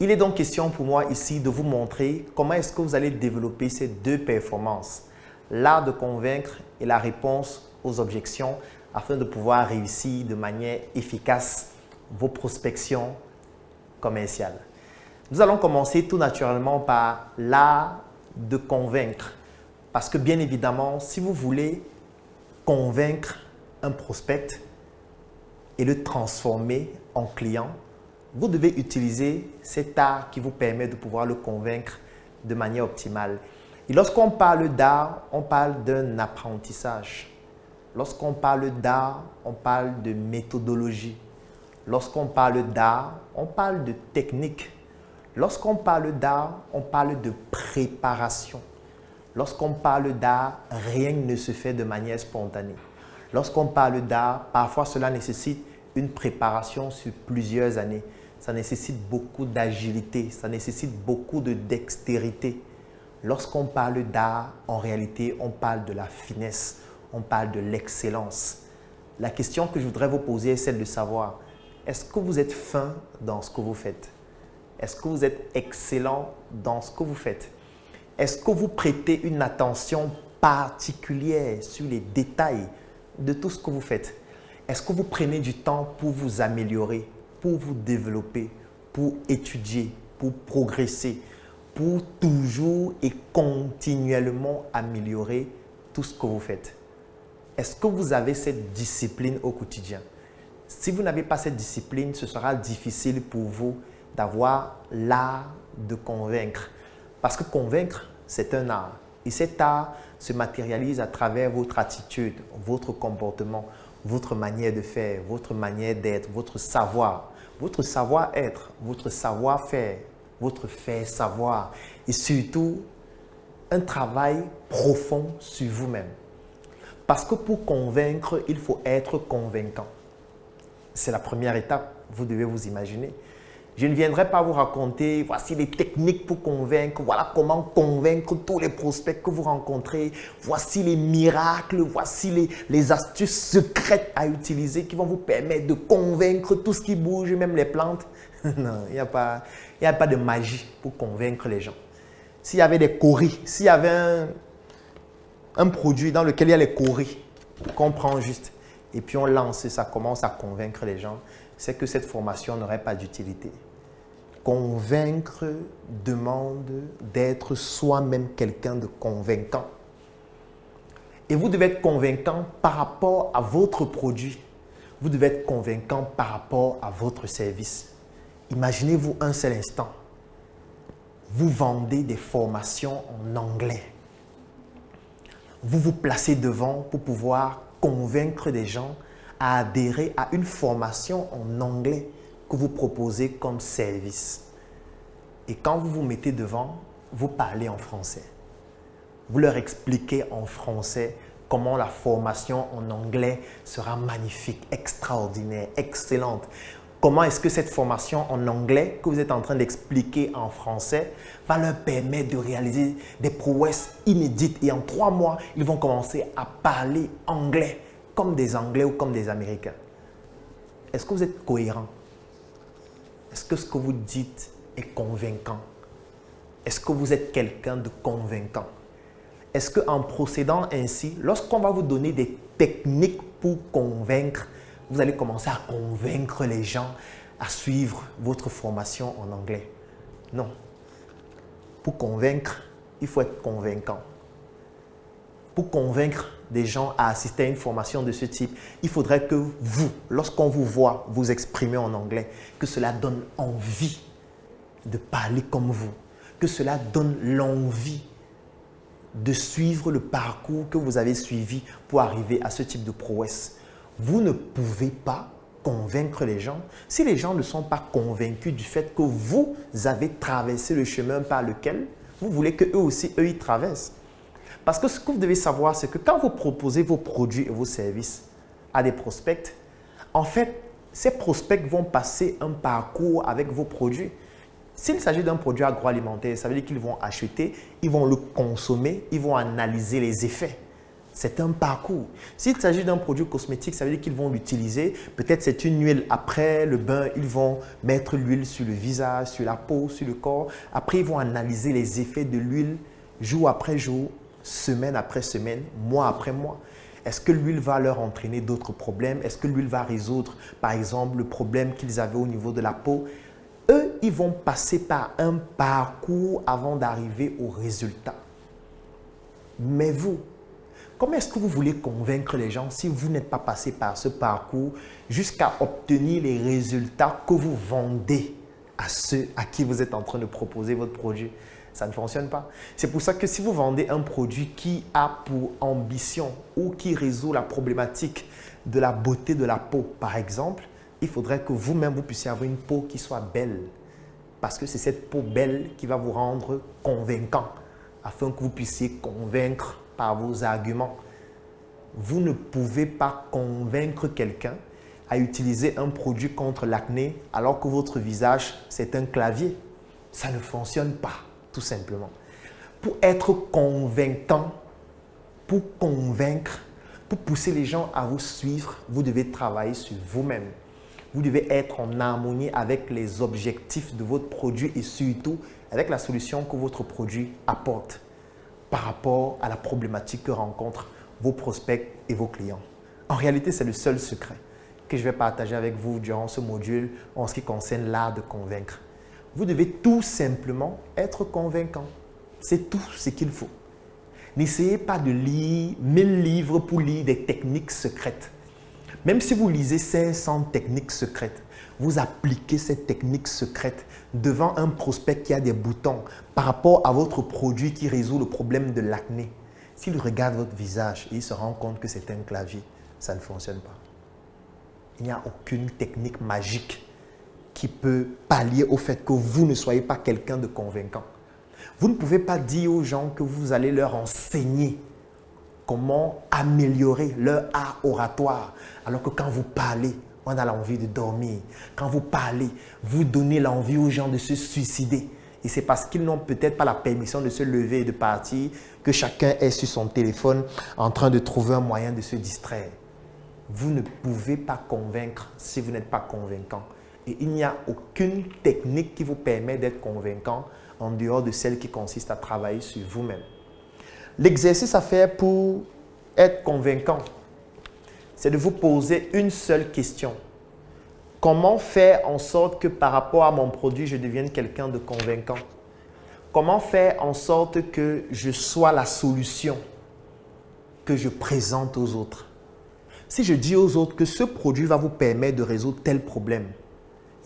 Il est donc question pour moi ici de vous montrer comment est-ce que vous allez développer ces deux performances, l'art de convaincre et la réponse aux objections, afin de pouvoir réussir de manière efficace vos prospections commerciales. Nous allons commencer tout naturellement par l'art de convaincre. Parce que bien évidemment, si vous voulez convaincre un prospect et le transformer en client, vous devez utiliser cet art qui vous permet de pouvoir le convaincre de manière optimale. Et lorsqu'on parle d'art, on parle d'un apprentissage. Lorsqu'on parle d'art, on parle de méthodologie. Lorsqu'on parle d'art, on parle de technique. Lorsqu'on parle d'art, on parle de préparation. Lorsqu'on parle d'art, rien ne se fait de manière spontanée. Lorsqu'on parle d'art, parfois cela nécessite une préparation sur plusieurs années. Ça nécessite beaucoup d'agilité, ça nécessite beaucoup de dextérité. Lorsqu'on parle d'art, en réalité, on parle de la finesse, on parle de l'excellence. La question que je voudrais vous poser est celle de savoir, est-ce que vous êtes fin dans ce que vous faites? Est-ce que vous êtes excellent dans ce que vous faites? Est-ce que vous prêtez une attention particulière sur les détails de tout ce que vous faites? Est-ce que vous prenez du temps pour vous améliorer, pour vous développer, pour étudier, pour progresser, pour toujours et continuellement améliorer tout ce que vous faites? Est-ce que vous avez cette discipline au quotidien? Si vous n'avez pas cette discipline, ce sera difficile pour vous d'avoir l'art de convaincre. Parce que convaincre, c'est un art. Et cet art se matérialise à travers votre attitude, votre comportement, votre manière de faire, votre manière d'être, votre savoir-être, votre savoir-faire, votre faire savoir. Et surtout, un travail profond sur vous-même. Parce que pour convaincre, il faut être convaincant. C'est la première étape, vous devez vous imaginer. Je ne viendrai pas vous raconter, voici les techniques pour convaincre, voilà comment convaincre tous les prospects que vous rencontrez, voici les miracles, voici les astuces secrètes à utiliser qui vont vous permettre de convaincre tout ce qui bouge, même les plantes. Non, il n'y a pas de magie pour convaincre les gens. S'il y avait des coris, s'il y avait un produit dans lequel il y a les coris qu'on prend juste et puis on lance et ça commence à convaincre les gens, c'est que cette formation n'aurait pas d'utilité. Convaincre demande d'être soi-même quelqu'un de convaincant. Et vous devez être convaincant par rapport à votre produit. Vous devez être convaincant par rapport à votre service. Imaginez-vous un seul instant. Vous vendez des formations en anglais. Vous vous placez devant pour pouvoir convaincre des gens à adhérer à une formation en anglais que vous proposez comme service. Et quand vous vous mettez devant, vous parlez en français. Vous leur expliquez en français comment la formation en anglais sera magnifique, extraordinaire, excellente. Comment est-ce que cette formation en anglais que vous êtes en train d'expliquer en français va leur permettre de réaliser des prouesses inédites. Et en 3 mois, ils vont commencer à parler anglais comme des Anglais ou comme des Américains. Est-ce que vous êtes cohérent? Est-ce que ce que vous dites est convaincant? Est-ce que vous êtes quelqu'un de convaincant? Est-ce qu'en procédant ainsi, lorsqu'on va vous donner des techniques pour convaincre, vous allez commencer à convaincre les gens à suivre votre formation en anglais? Non. Pour convaincre, il faut être convaincant. Pour convaincre des gens à assister à une formation de ce type, il faudrait que vous, lorsqu'on vous voit vous exprimer en anglais, que cela donne envie de parler comme vous, que cela donne l'envie de suivre le parcours que vous avez suivi pour arriver à ce type de prouesse. Vous ne pouvez pas convaincre les gens si les gens ne sont pas convaincus du fait que vous avez traversé le chemin par lequel vous voulez qu'eux aussi, eux, y traversent. Parce que ce que vous devez savoir, c'est que quand vous proposez vos produits et vos services à des prospects, en fait, ces prospects vont passer un parcours avec vos produits. S'il s'agit d'un produit agroalimentaire, ça veut dire qu'ils vont acheter, ils vont le consommer, ils vont analyser les effets. C'est un parcours. S'il s'agit d'un produit cosmétique, ça veut dire qu'ils vont l'utiliser. Peut-être c'est une huile. Après le bain, ils vont mettre l'huile sur le visage, sur la peau, sur le corps. Après, ils vont analyser les effets de l'huile jour après jour, semaine après semaine, mois après mois. Est-ce que l'huile va leur entraîner d'autres problèmes? Est-ce que l'huile va résoudre, par exemple, le problème qu'ils avaient au niveau de la peau? Eux, ils vont passer par un parcours avant d'arriver au résultat. Mais vous, comment est-ce que vous voulez convaincre les gens si vous n'êtes pas passé par ce parcours jusqu'à obtenir les résultats que vous vendez à ceux à qui vous êtes en train de proposer votre produit? Ça ne fonctionne pas. C'est pour ça que si vous vendez un produit qui a pour ambition ou qui résout la problématique de la beauté de la peau, par exemple, il faudrait que vous-même, vous puissiez avoir une peau qui soit belle. Parce que c'est cette peau belle qui va vous rendre convaincant, afin que vous puissiez convaincre par vos arguments. Vous ne pouvez pas convaincre quelqu'un à utiliser un produit contre l'acné alors que votre visage, c'est un clavier. Ça ne fonctionne pas, tout simplement. Pour être convaincant, pour convaincre, pour pousser les gens à vous suivre, vous devez travailler sur vous-même. Vous devez être en harmonie avec les objectifs de votre produit et surtout avec la solution que votre produit apporte par rapport à la problématique que rencontrent vos prospects et vos clients. En réalité, c'est le seul secret que je vais partager avec vous durant ce module en ce qui concerne l'art de convaincre. Vous devez tout simplement être convaincant. C'est tout ce qu'il faut. N'essayez pas de lire 1000 livres pour lire des techniques secrètes. Même si vous lisez 500 techniques secrètes, vous appliquez ces techniques secrètes devant un prospect qui a des boutons par rapport à votre produit qui résout le problème de l'acné. S'il regarde votre visage et il se rend compte que c'est un clavier, ça ne fonctionne pas. Il n'y a aucune technique magique qui peut pallier au fait que vous ne soyez pas quelqu'un de convaincant. Vous ne pouvez pas dire aux gens que vous allez leur enseigner comment améliorer leur art oratoire, alors que quand vous parlez, on a l'envie de dormir. Quand vous parlez, vous donnez l'envie aux gens de se suicider. Et c'est parce qu'ils n'ont peut-être pas la permission de se lever et de partir que chacun est sur son téléphone en train de trouver un moyen de se distraire. Vous ne pouvez pas convaincre si vous n'êtes pas convaincant. Et il n'y a aucune technique qui vous permet d'être convaincant en dehors de celle qui consiste à travailler sur vous-même. L'exercice à faire pour être convaincant, c'est de vous poser une seule question. Comment faire en sorte que par rapport à mon produit, je devienne quelqu'un de convaincant? Comment faire en sorte que je sois la solution que je présente aux autres? Si je dis aux autres que ce produit va vous permettre de résoudre tel problème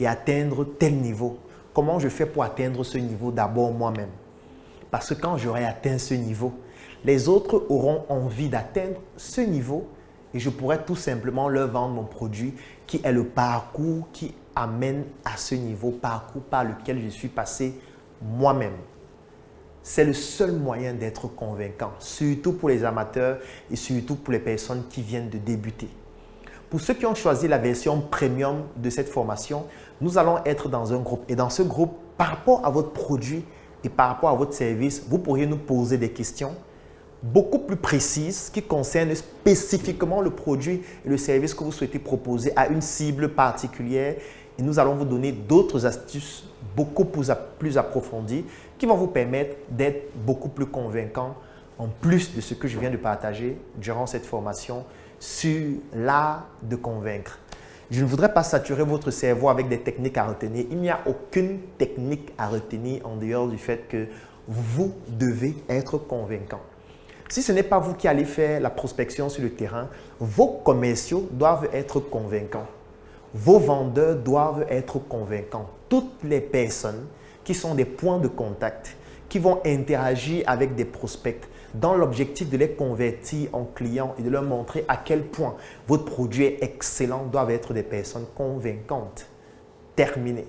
et atteindre tel niveau, comment je fais pour atteindre ce niveau d'abord moi-même? Parce que quand j'aurai atteint ce niveau, les autres auront envie d'atteindre ce niveau et je pourrai tout simplement leur vendre mon produit qui est le parcours qui amène à ce niveau, parcours par lequel je suis passé moi-même. C'est le seul moyen d'être convaincant, surtout pour les amateurs et surtout pour les personnes qui viennent de débuter. Pour ceux qui ont choisi la version premium de cette formation, nous allons être dans un groupe. Et dans ce groupe, par rapport à votre produit et par rapport à votre service, vous pourriez nous poser des questions beaucoup plus précises qui concernent spécifiquement le produit et le service que vous souhaitez proposer à une cible particulière. Et nous allons vous donner d'autres astuces beaucoup plus approfondies qui vont vous permettre d'être beaucoup plus convaincant en plus de ce que je viens de partager durant cette formation sur l'art de convaincre. Je ne voudrais pas saturer votre cerveau avec des techniques à retenir. Il n'y a aucune technique à retenir en dehors du fait que vous devez être convaincant. Si ce n'est pas vous qui allez faire la prospection sur le terrain, vos commerciaux doivent être convaincants. Vos vendeurs doivent être convaincants. Toutes les personnes qui sont des points de contact, qui vont interagir avec des prospects dans l'objectif de les convertir en clients et de leur montrer à quel point votre produit est excellent, doivent être des personnes convaincantes. Terminé.